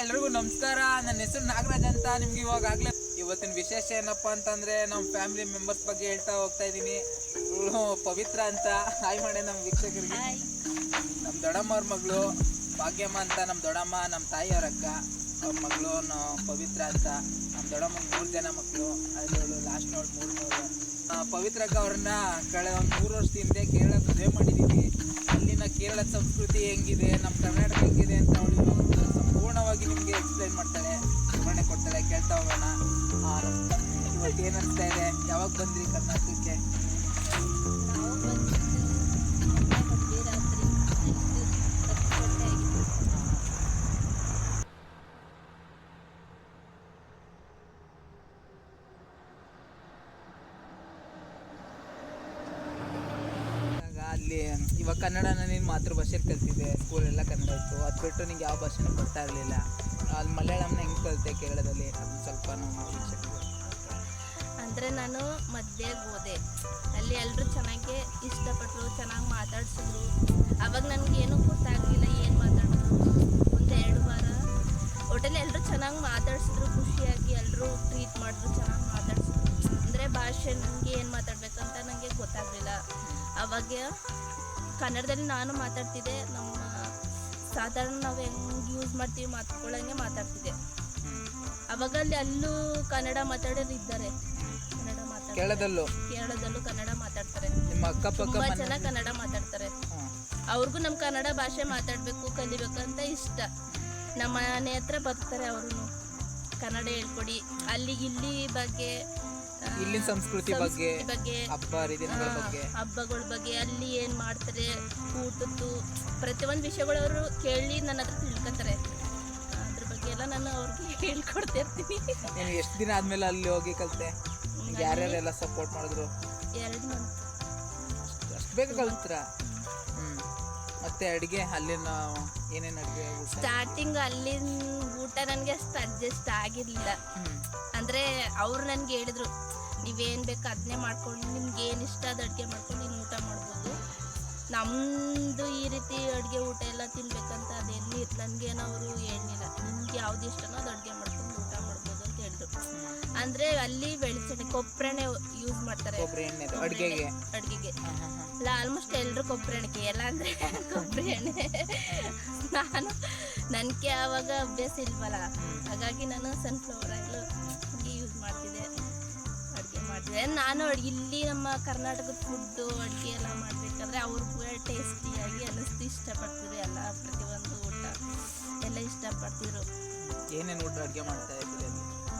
ಎಲ್ರಿಗೂ ನಮಸ್ಕಾರ. ನನ್ನ ಹೆಸರು ನಾಗರಾಜ್ ಅಂತ. ನಿಮ್ಗೆ ಇವಾಗಲೇ ಇವತ್ತಿನ ವಿಶೇಷ ಏನಪ್ಪ ಅಂತಂದ್ರೆ ನಮ್ಮ ಫ್ಯಾಮಿಲಿ ಮೆಂಬರ್ಸ್ ಬಗ್ಗೆ ಹೇಳ್ತಾ ಹೋಗ್ತಾ ಇದ್ದೀನಿ. ಪವಿತ್ರ ಅಂತ ಹಾಯ್ ಮಾಡಿ ನಮ್ಮ ವೀಕ್ಷಕರಿಗೆ. ನಮ್ಮ ದೊಡ್ಡಮ್ಮವ್ರ ಮಗಳು ಭಾಗ್ಯಮ್ಮ ಅಂತ, ನಮ್ಮ ದೊಡ್ಡಮ್ಮ ನಮ್ಮ ತಾಯಿಯವ್ರ ಅಕ್ಕ. ಅವ್ರ ಮಗಳು ಪವಿತ್ರ ಅಂತ. ನಮ್ಮ ದೊಡ್ಡಮ್ಮ 3 ಜನ ಮಕ್ಕಳು, ಅದರಲ್ಲೂ ಲಾಸ್ಟ್ ನೋಡಿ 3 ಪವಿತ್ರ ಅಕ್ಕ ಅವ್ರನ್ನ ಕಳೆದ ಒಂದು 3 ವರ್ಷದ ಹಿಂದೆ ಕೇರಳ ಮದುವೆ ಮಾಡಿದ್ದೀವಿ. ಅಲ್ಲಿನ ಕೇರಳದ ಸಂಸ್ಕೃತಿ ಹೆಂಗಿದೆ, ನಮ್ಮ ಕರ್ನಾಟಕ ಹೆಂಗಿದೆ ಅಂತ ಅವಳು ಸಂಪೂರ್ಣವಾಗಿ ನಿಮಗೆ ಎಕ್ಸ್ಪ್ಲೈನ್ ಮಾಡ್ತಾಳೆ, ವಿವರಣೆ ಕೊಡ್ತಾಳೆ. ಕೇಳ್ತಾ ಹೋಗೋಣ. ಇವತ್ತು ಏನು ಅನಿಸ್ತಾ ಇದೆ? ಯಾವಾಗ ಬಂದ್ರಿ ಕರ್ನಾಟಕಕ್ಕೆ? ಅಲ್ಲಿ ಇವಾಗ ಕನ್ನಡನ ನೀನು ಮಾತೃಭಾಷೆಯಲ್ಲಿ ಕಲ್ತಿದ್ದೆ, ಸ್ಕೂಲೆಲ್ಲ ಕನ್ನಡ ಇತ್ತು. ಅದು ಬಿಟ್ಟು ನಿಂಗೆ ಯಾವ ಭಾಷೆನೂ ಬರ್ತಾ ಇರಲಿಲ್ಲ. ಅಲ್ಲಿ ಮಲಯಾಳಂನ ಹೆಂಗೆ ಕಲಿತೆ ಕೇರಳದಲ್ಲಿ? ಅದನ್ನು ಸ್ವಲ್ಪ ಅಂದರೆ ನಾನು ಮಧ್ಯೆಗೆ ಹೋದೆ, ಅಲ್ಲಿ ಎಲ್ಲರೂ ಚೆನ್ನಾಗಿ ಇಷ್ಟಪಟ್ಟರು, ಚೆನ್ನಾಗಿ ಮಾತಾಡ್ಸಿದ್ರು. ಆವಾಗ ನನಗೇನು ಗೊತ್ತಾಗಲಿಲ್ಲ ಏನು ಮಾತಾಡೋದು. ಒಂದು 2 ವಾರ ಒಟ್ಟಲ್ಲಿ ಎಲ್ಲರೂ ಚೆನ್ನಾಗಿ ಮಾತಾಡ್ಸಿದ್ರು, ಖುಷಿಯಾಗಿ ಎಲ್ಲರೂ ಟ್ರೀಟ್ ಮಾಡಿದ್ರು, ಚೆನ್ನಾಗಿ ಮಾತಾಡ್ಸಿದ್ರು. ಅಂದರೆ ಭಾಷೆ ನನಗೆ ಏನು ಮಾತಾಡಬೇಕಂತ ನನಗೆ ಗೊತ್ತಾಗಲಿಲ್ಲ. ಆವಾಗ ಕನ್ನಡದಲ್ಲಿ ನಾನು ಮಾತಾಡ್ತಿದ್ದೆ, ನಮ್ಮ ಸಾಧಾರಣ ನಾವು ಹೆಂಗೆ ಯೂಸ್ ಮಾಡ್ತೀವಿ ಮಾತಾಡ್ಕೊಳ್ಳಂಗೆ ಮಾತಾಡ್ತಿದ್ದೆ. ಅವಾಗ ಅಲ್ಲೂ ಕನ್ನಡ ಮಾತಾಡೋರು ಇದ್ದಾರೆ, ಕನ್ನಡ ಕೇರಳದಲ್ಲೂ ಕನ್ನಡ ಮಾತಾಡ್ತಾರೆ. ನಿಮ್ಮ ಅಕ್ಕಪಕ್ಕ ತುಂಬ ಜನ ಕನ್ನಡ ಮಾತಾಡ್ತಾರೆ. ಅವ್ರಿಗೂ ನಮ್ಮ ಕನ್ನಡ ಭಾಷೆ ಮಾತಾಡಬೇಕು, ಕಲಿಬೇಕಂತ ಇಷ್ಟ. ನಮ್ಮ ಮನೆ ಹತ್ರ ಬರ್ತಾರೆ, ಅವರು ಕನ್ನಡ ಹೇಳ್ಕೊಡಿ, ಅಲ್ಲಿಗೆ ಇಲ್ಲಿ ಬಗ್ಗೆ, ಇಲ್ಲಿನ ಸಂಸ್ಕೃತಿ ಬಗ್ಗೆ, ಹಬ್ಬ ಹರಿದಿನಗಳ ಬಗ್ಗೆ, ಹಬ್ಬಗಳ ಬಗ್ಗೆ, ಅಲ್ಲಿ ಏನು ಮಾಡ್ತಾರೆ, ಊಟದ್ದು ಪ್ರತಿಯೊಂದು ವಿಷಯಗಳು ಅವರು ಕೇಳಿ ನನ್ನ ಹತ್ರ ತಿಳ್ಕೊತಾರೆ. ಅದ್ರ ಬಗ್ಗೆ ಎಲ್ಲ ನಾನು ಅವ್ರಿಗೆ ಹೇಳ್ಕೊಡ್ತಾ ಇರ್ತೀನಿ. ನೀನು ಎಷ್ಟು ದಿನ ಆದಮೇಲೆ ಅಲ್ಲಿ ಹೋಗಿ ಕಲಿತೆ? ಯಾರ್ಯಾರೆಲ್ಲ ಸಪೋರ್ಟ್ ಮಾಡಿದ್ರು? 2 ಮಂತ್. ಅಷ್ಟು ಬೇಗ ಕಲ್ತ್ರ? ಮತ್ತೆ ಅಡುಗೆ ಅಲ್ಲಿನ ಏನೇನು ಅಡುಗೆ? ಸ್ಟಾರ್ಟಿಂಗ್ ಅಲ್ಲಿನ ಊಟ ನನಗೆ ಅಷ್ಟು ಅಡ್ಜಸ್ಟ್ ಆಗಿರಲಿಲ್ಲ. ಅಂದರೆ ಅವ್ರು ನನಗೆ ಹೇಳಿದ್ರು, ನೀವೇನು ಬೇಕು ಅದನ್ನೇ ಮಾಡ್ಕೊಂಡು, ನಿಮ್ಗೆ ಏನು ಇಷ್ಟ ಅದು ಅಡುಗೆ ಮಾಡ್ಕೊಂಡು ನೀನು ಊಟ ಮಾಡ್ಬೋದು. ನಮ್ಮದು ಈ ರೀತಿ ಅಡುಗೆ ಊಟ ಎಲ್ಲ ತಿನ್ಬೇಕಂತ ಅದೇನು ನನಗೇನು ಅವರು ಹೇಳಿಲ್ಲ. ನಿಮ್ಗೆ ಯಾವ್ದು ಇಷ್ಟನೋ ಅದು ಅಡುಗೆ ಮಾಡ್ಕೊಂಡು ಊಟ ಮಾಡ್ಬೋದು ಅಂತ ಹೇಳಿದ್ರು. ಅಂದರೆ ಅಲ್ಲಿ ಬೆಳೆಸಣೆ ಕೊಬ್ಬರೆಣ್ಣೆ ಯೂಸ್ ಮಾಡ್ತಾರೆ ಅಡುಗೆಗೆ. ಇಲ್ಲ, ಆಲ್ಮೋಸ್ಟ್ ಎಲ್ಲರೂ ಕೊಬ್ಬರಿ ಎಣ್ಣೆ, ಎಲ್ಲ ಅಂದರೆ ಕೊಬ್ಬರಿ ಎಣ್ಣೆ. ನನಗೆ ಆವಾಗ ಅಭ್ಯಾಸ ಇಲ್ವಲ್ಲ, ಹಾಗಾಗಿ ನಾನು ಸನ್ಫ್ಲವರ್ ಆಯಿಲ್ ಯೂಸ್ ಮಾಡ್ತಿದ್ದೆ, ಅಡುಗೆ ಮಾಡ್ತಿದ್ದೆ. ನಾನು ಇಲ್ಲಿ ನಮ್ಮ ಕರ್ನಾಟಕದ ಫುಡ್ಡು ಅಡುಗೆ ಎಲ್ಲ ಮಾಡಬೇಕಾದ್ರೆ ಅವ್ರಿಗೂ ಟೇಸ್ಟಿಯಾಗಿ ಅನ್ನಿಸ್ತು, ಇಷ್ಟಪಡ್ತಿದ್ರು. ಎಲ್ಲ ಪ್ರತಿಯೊಂದು ಊಟ ಎಲ್ಲ ಇಷ್ಟಪಡ್ತಿದ್ರು. ಏನೇನು ಊಟ ಅಡುಗೆ ಮಾಡ್ತಾ ಇದ್ದೀರಿ?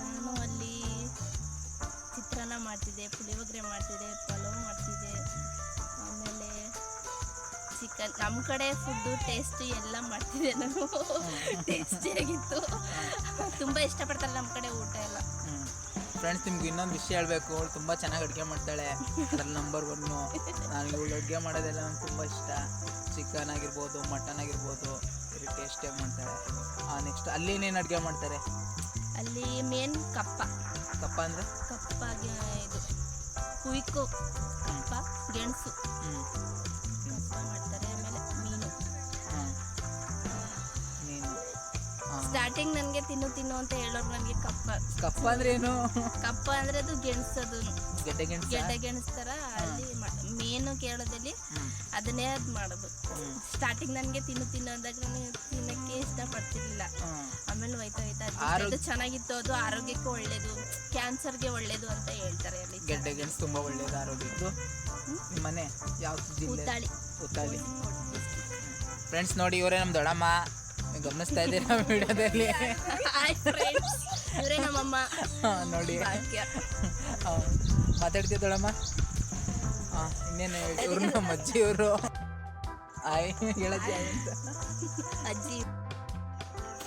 ನಾನು ಅಲ್ಲಿ ಚಿತ್ರಾನ್ನ ಮಾಡ್ತಿದ್ದೆ, ಪುಳಿಯೋಗರೆ ಮಾಡ್ತಿದ್ದೆ, ಪಲಾವ್ ಮಾಡ್ತಿದ್ದೆ, ಆಮೇಲೆ ಚಿಕನ್. ನಮ್ಮ ಕಡೆ ಫುಡ್ಡು ಟೇಸ್ಟ್ ಎಲ್ಲ ಮಾಡ್ತಿದ್ದೆ ನಾನು. ಟೇಸ್ಟಿಯಾಗಿತ್ತು, ತುಂಬ ಇಷ್ಟಪಡ್ತಾರೆ ನಮ್ಮ ಕಡೆ ಊಟ ಎಲ್ಲ. ಫ್ರೆಂಡ್ಸ್, ನಿಮ್ಗೆ ಇನ್ನೊಂದು ವಿಷಯ ಹೇಳಬೇಕು. ಅವಳು ತುಂಬ ಚೆನ್ನಾಗಿ ಅಡುಗೆ ಮಾಡ್ತಾಳೆ, ಅದ್ರಲ್ಲಿ ನಂಬರ್ 1. ನಾನು ಇವಳು ಅಡುಗೆ ಮಾಡೋದೆಲ್ಲ ನಂಗೆ ತುಂಬ ಇಷ್ಟ. ಚಿಕನ್ ಆಗಿರ್ಬೋದು, ಮಟನ್ ಆಗಿರ್ಬೋದು, ವೆರಿ ಟೇಸ್ಟಿಯಾಗಿ ಮಾಡ್ತಾಳೆ. ನೆಕ್ಸ್ಟ್ ಅಲ್ಲಿ ಏನೇನು ಅಡುಗೆ ಮಾಡ್ತಾರೆ? ಅಲ್ಲಿ ಮೇನ್ ಕಪ್ಪ ಅಂದರೆ ಇದು ಕುಯ್ಕೋ ಕಪ್ಪ, ಗೆಣಸು ಕಪ್ಪ ಮಾಡ್ತಾರೆ. ಆಮೇಲೆ ಮೀನು. ಸ್ಟಾರ್ಟಿಂಗ್ ನನಗೆ ತಿನ್ನು ಅಂತ ಹೇಳೋರು ನನಗೆ ಕಪ್ಪ ಅಂದ್ರೆ ಏನು? ಕಪ್ಪ ಅಂದರೆ ಅದು ಗೆಣಸು, ಗೆಡ್ಡೆ ಗೆಣಸು ಥರ. ಅಲ್ಲಿ ಮೇನು ಕೇರಳದಲ್ಲಿ ಅದನ್ನೇ ಅದು ಮಾಡೋದು. ಸ್ಟಾರ್ಟಿಂಗ್ ನನಗೆ ತಿನ್ನು ಅಂದಾಗ ನನಗೆ ತಿನ್ನೋಕ್ಕೆ ಇಷ್ಟಪಡ್ತಿರ್ಲಿಲ್ಲ. ಆಮೇಲೆ ಹೋಯ್ತಾ ಅದು ಚೆನ್ನಾಗಿತ್ತು, ಅದು ಆರೋಗ್ಯಕ್ಕೆ ಒಳ್ಳೇದು, ಕ್ಯಾನ್ಸರ್ಗೆ ಒಳ್ಳೇದು ಅಂತ ಹೇಳ್ತಾರೆ. ಅಲ್ಲಿ ಗೆಡ್ಡೆ ಗೆಣಸು ತುಂಬ ಒಳ್ಳೇದು ಆರೋಗ್ಯದ್ದು. ನಿಮ್ಮ ಮನೆ ಯಾವ ಜಿಲ್ಲೆ? ಉತ್ತಾಳಿ. ಫ್ರೆಂಡ್ಸ್ ನೋಡಿ, ಇವರೇ ನಮ್ಮ ದೊಡ್ಡಮ್ಮ, ಗಮನಿಸ್ತಾ ಇದ್ದೀರಿ ನಮ್ಮ ವಿಡಿಯೋದಲ್ಲಿ. ಇವರೇ ನಮ್ಮಮ್ಮ ನೋಡಿ. ಮಾತಾಡ್ತೀವಿ ದೊಡ್ಡಮ್ಮ? ಇನ್ನೇನು ಇವ್ರು ನಮ್ಮ ಅಜ್ಜಿ. ಇವರು ಹೇಳಜ್ಜಿ ಅಂತ ಅಜ್ಜಿ.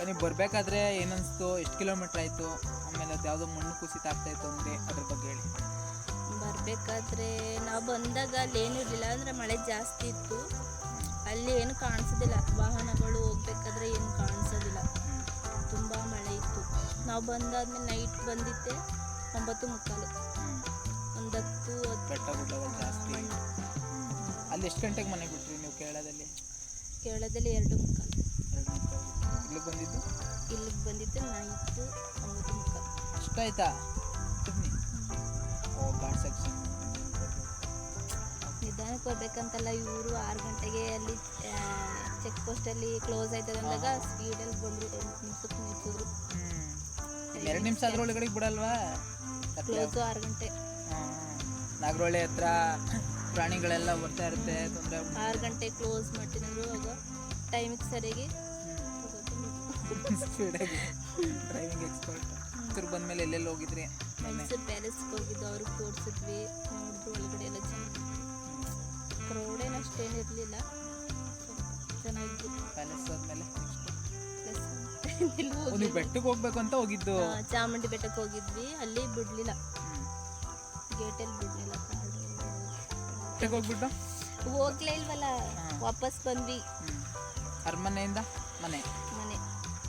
ನೀವು ಬರಬೇಕಾದ್ರೆ ಏನನ್ನಿಸ್ತು? ಎಷ್ಟು ಕಿಲೋಮೀಟ್ರ್ ಆಯಿತು? ಆಮೇಲೆ ಅದು ಯಾವುದೋ ಮಣ್ಣು ಕುಸಿತ ಆಗ್ತಾಯಿತ್ತು ಅಂದರೆ ಅದ್ರ ಬಗ್ಗೆ ಹೇಳಿ. ಬರಬೇಕಾದ್ರೆ ನಾವು ಬಂದಾಗ ಅಲ್ಲಿ ಏನೂ ಇರಲಿಲ್ಲ, ಅಂದರೆ ಮಳೆ ಜಾಸ್ತಿ ಇತ್ತು. ಅಲ್ಲಿ ಏನು ಕಾಣಿಸೋದಿಲ್ಲ, ವಾಹನಗಳು ಹೋಗ್ಬೇಕಾದ್ರೆ ಏನು ಕಾಣಿಸೋದಿಲ್ಲ, ತುಂಬ ಮಳೆ ಇತ್ತು. ನಾವು ಬಂದಾದ್ಮೇಲೆ ನೈಟ್ ಬಂದಿದ್ದೆ 9:45. ಒಂದು 10 ಬೆಟ್ಟ ಗುಡ್ಡಗಳು ಜಾಸ್ತಿ. ಅಲ್ಲಿ ಎಷ್ಟು ಗಂಟೆಗೆ ಮನೆಗೆ ಬಿಟ್ರಿ ನೀವು ಕೇರಳದಲ್ಲಿ? ಕೇರಳದಲ್ಲಿ 2:45. ಇಲ್ಲಿಗೆ ಬಂದಿದ್ದು ಇಲ್ಲಿಗೆ ಬಂದಿದ್ದು ನೈಟು 9:30. ಅಷ್ಟಾಯ್ತಾ? ಬನ್ನಿ. ಓ ಘಾಟ್ ಸೆಕ್ಷನ್ ನಿಧಾನಕ್ಕೆ ಹೋಗ್ಬೇಕಂತಲ್ಲ, ಇವರು 6 ಗಂಟೆಗೆ ಅಲ್ಲಿ ಚೆಕ್ ಪೋಸ್ಟಲ್ಲಿ ಕ್ಲೋಸ್ ಆಯ್ತದೆ ಅಂದಾಗ ಸ್ಪೀಡಲ್ಲಿ ಬಂದರು. 2 ನಿಮಿಷಕ್ಕೆ ನಿಲ್ಸಿದ್ರು. 2 ನಿಮಿಷ ಅದ್ರೊಳಗಡೆ ಬಿಡಲ್ವಾ? ಕ್ಲೋಸು 6 ಗಂಟೆ. ನಾಗರಹೊಳೆ ಹತ್ರ ಪ್ರಾಣಿಗಳೆಲ್ಲ ಬರ್ತಾ ಇರುತ್ತೆ, ತೊಂದರೆ. 6 ಗಂಟೆ ಕ್ಲೋಸ್ ಮಾಡ್ತಿದ್ರು. ಆಗ ಟೈಮಿಗೆ ಸರಿಯಾಗಿ ಸ್ಪೀಡಾಗಿ ಡ್ರೈವಿಂಗ್ ಎಕ್ಸ್ಪರ್ಟ್. ತಿರ್ಗಿ ಬಂದಮೇಲೆ ಎಲ್ಲೆಲ್ಲಿ ಹೋಗಿದ್ರಿ? ಮೈಸೂರು ಪ್ಯಾಲೇಸ್ಗೆ ಹೋಗಿದ್ದು, ಅವ್ರಿಗೆ ತೋರಿಸಿದ್ವಿ. ನೋಡಿದ್ರು ಒಳಗಡೆ ಎಲ್ಲ ಚೆನ್ನಾಗಿ, ಕ್ರೌಡೇನು ಅಷ್ಟೇನು ಇರಲಿಲ್ಲ, ಚೆನ್ನಾಗಿತ್ತು. ಪ್ಯಾಲೇಸ್ ಆದಮೇಲೆ ಪ್ಲಸ್ ನೀವು ಬೆಟ್ಟಕ್ಕೆ ಹೋಗ್ಬೇಕು ಅಂತ ಹೋಗಿದ್ದು? ಚಾಮುಂಡಿ ಬೆಟ್ಟಕ್ಕೆ ಹೋಗಿದ್ವಿ. ಅಲ್ಲಿ ಬಿಡಲಿಲ್ಲ, ಗೇಟಲ್ಲಿ ಬಿಡಲಿಲ್ಲ. ಬೆಟ್ಟಕ್ಕೆ ಹೋಗ್ಬಿಟ್ಟು ಹೋಗ್ಲೇ ಇಲ್ವಲ್ಲ, ವಾಪಸ್ ಬಂದ್ವಿ. ಅರಮನೆಯಿಂದ ಮನೆ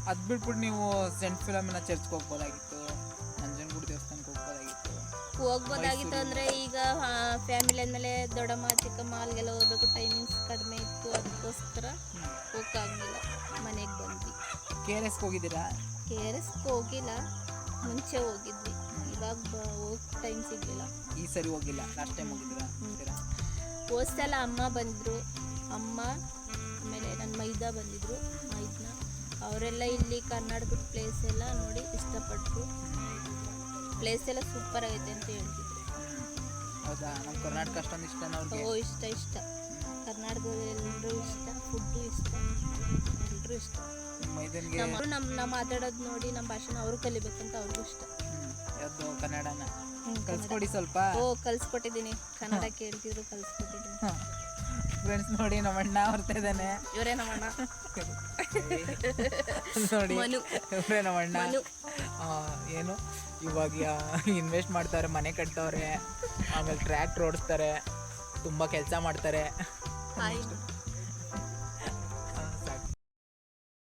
ಅದು ಬಿಟ್ಬಿಟ್ಟು ನೀವು ಸೆಂಟ್ ಫಿಲಮಿನಾ ಚರ್ಚ್ಗೆ ಹೋಗ್ಬೋದಾಗಿತ್ತು, ನಂಜನಗೂಡು ದೇವಸ್ಥಾನಕ್ಕೆ ಹೋಗ್ಬೋದಾಗಿತ್ತು. ಅಂದರೆ ಈಗ ಫ್ಯಾಮಿಲಿ ಅಂದಮೇಲೆ ದೊಡ್ಡಮ್ಮ ಚಿಕ್ಕಮ್ಮ ಅಲ್ಲಿಗೆಲ್ಲ ಹೋಗ್ಬೇಕು, ಟೈಮಿಂಗ್ಸ್ ಕಡಿಮೆ ಇತ್ತು, ಅದಕ್ಕೋಸ್ಕರ ಹೋಗೋಕ್ಕಾಗಲಿಲ್ಲ. ಮನೆಗೆ ಬಂದ್ವಿ. KRSಗೆ ಹೋಗಿದ್ದೀರಾ? KRSಗೆ ಹೋಗಿಲ್ಲ, ಮುಂಚೆ ಹೋಗಿದ್ವಿ. ಇವಾಗ ಹೋಗಿ ಟೈಮ್ ಸಿಗಲಿಲ್ಲ. ಈ ಸರಿ ಹೋಗಿಲ್ಲ, ಲಾಸ್ಟ್ ಟೈಮ್ ಹೋಗಿದ್ದೀರಾ? ಹೋದ್ಸಲ ಅಮ್ಮ ಬಂದರು, ಅಮ್ಮ ಆಮೇಲೆ ನನ್ನ ಮೈದಾ ಬಂದಿದ್ದರು. ಮೈದನ ಅವರೆಲ್ಲ ಇಲ್ಲಿ ಕರ್ನಾಟಕದ ಪ್ಲೇಸ್ ಎಲ್ಲ ನೋಡಿ ಇಷ್ಟಪಟ್ಟರು. ಪ್ಲೇಸ್ ಎಲ್ಲ ಸೂಪರ್ ಆಗೈತೆ ಅಂತ ಹೇಳ್ತಿದ್ರು. ಹೌದಾ? ನಮ್ಮ ಕರ್ನಾಟಕ ಅಷ್ಟೊಂದು ಇಷ್ಟ ಅವ್ರಿಗೆ? ಓ ಇಷ್ಟ ಕರ್ನಾಟಕದಲ್ಲಿ ಎಲ್ಲರೂ ಇಷ್ಟ, ಫುಡ್ಡು ಇಷ್ಟ, ಎಲ್ಲರೂ ಇಷ್ಟ. ನಾವು ಮಾತಾಡೋದು ನೋಡಿ ನಮ್ಮ ಭಾಷೆನ ಅವರು ಕಲಿಬೇಕಂತ ಅವ್ರಿಗೂ ಇಷ್ಟ. ಯಾವುದು ಕನ್ನಡನ ಕಲಿಸ್ಕೊಡಿ ಸ್ವಲ್ಪ. ಕಲಿಸ್ಕೊಟ್ಟಿದ್ದೀನಿ, ಕನ್ನಡ ಕೇಳ್ತಿದ್ರು, ಕಲಿಸ್ಕೊಟ್ಟಿದ್ದೀನಿ. ಫ್ರೆಂಡ್ಸ್ ನೋಡಿ, ನಮ್ಮ ಅಣ್ಣ ಬರ್ತಾ ಇದ್ದಾನೆ. ಇವರೇ ನಮ್ಮ ಅಣ್ಣ ನೋಡಿ, ಇವರೇ ನಮ್ಮ ಅಣ್ಣ. ಏನು ಇವಾಗ ಇನ್ವೆಸ್ಟ್ ಮಾಡ್ತಾರೆ, ಮನೆ ಕಟ್ತವ್ರೆ, ಆಮೇಲೆ ಟ್ರ್ಯಾಕ್ಟರ್ ಓಡಿಸ್ತಾರೆ, ತುಂಬ ಕೆಲಸ ಮಾಡ್ತಾರೆ.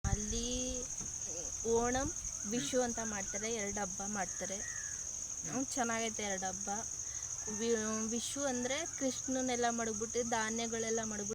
ಅಲ್ಲಿ ಓಣಂ ವಿಶು ಅಂತ ಮಾಡ್ತಾರೆ, 2 ಹಬ್ಬ ಮಾಡ್ತಾರೆ. ಚೆನ್ನಾಗೈತೆ 2 ಹಬ್ಬ. ವಿಶು ಅಂದರೆ ಕೃಷ್ಣನೆಲ್ಲ ಮಡಗ್ಬಿಟ್ಟು ಧಾನ್ಯಗಳೆಲ್ಲ ಮಡಗ್ಬಿಟ್ಟು